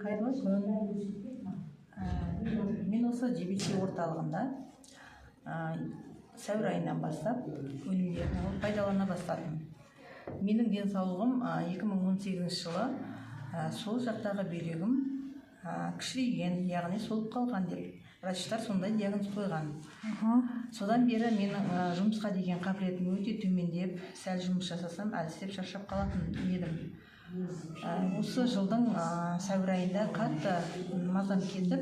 Қайырлы күн. Мен осы жебеше орталығында сәуір айынан бастап өнімдерін пайдалана бастадым. Менің денсаулығым 2018 жылы сол жақтағы бүйрегім кішірейген, яғни солып қалған деп врачтар сондай диагноз қойған. Содан бері менің жұмысқа деген қабілетім өте төмендеп, сәл жұмыс жасасам әлсіреп шаршап қалатын едім. Осы жылдың сәуір айында қатты мазам кетіп,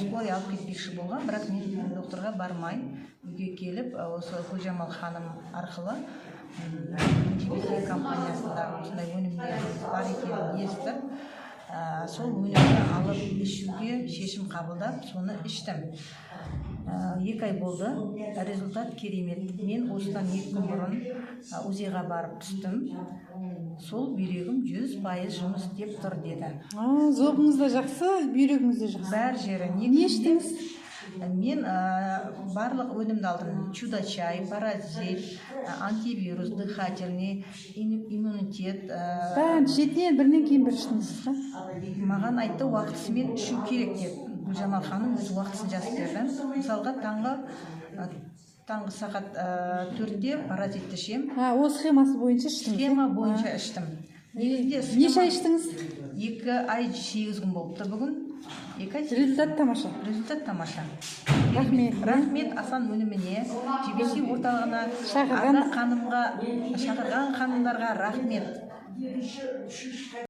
скорый алып кетпекші болған, бірақ мен докторға бармай үйге келіп, осы Гүлжамал ханым арқылы жебеше компаниясындағы осындай өнімдер бар екенін естіп, сол өнімді алып ішуге шешім қабылдап, соны іштім. 2 ай болды, результат керемет. Мен осыдан 2 күн бұрын УЗИ-ға барып түстім. Сол бүйрегім 100% жұмыс істеп тұр деді. Зобыңыз да жақсы, бүйрегіңіз де жақсы. Бәр жері. Не іштіңіз? Мен барлық өнімді алдым. Чудо-чай, паразит, антивирус, дыхательный, иммунитет. Бәрін жетінен бірінен кейін бір іштіңіз ба? Маған айтты, уақытысымен ішу керек деп. Гүлжамал ханым өз уақытысын жазып берді. Мысалға таңғы сағат 4-те паразитті ішем. О схемасы бойынша іштіңіз? Схема бойынша іштім. Неше ай іштіңіз? 2 ай 8 күн болыпты бүгін. Результат тамаша. Результат тамаша. Рахмет Асан өніміне, жебеше орталығына, шақырған ханымдарға рахмет.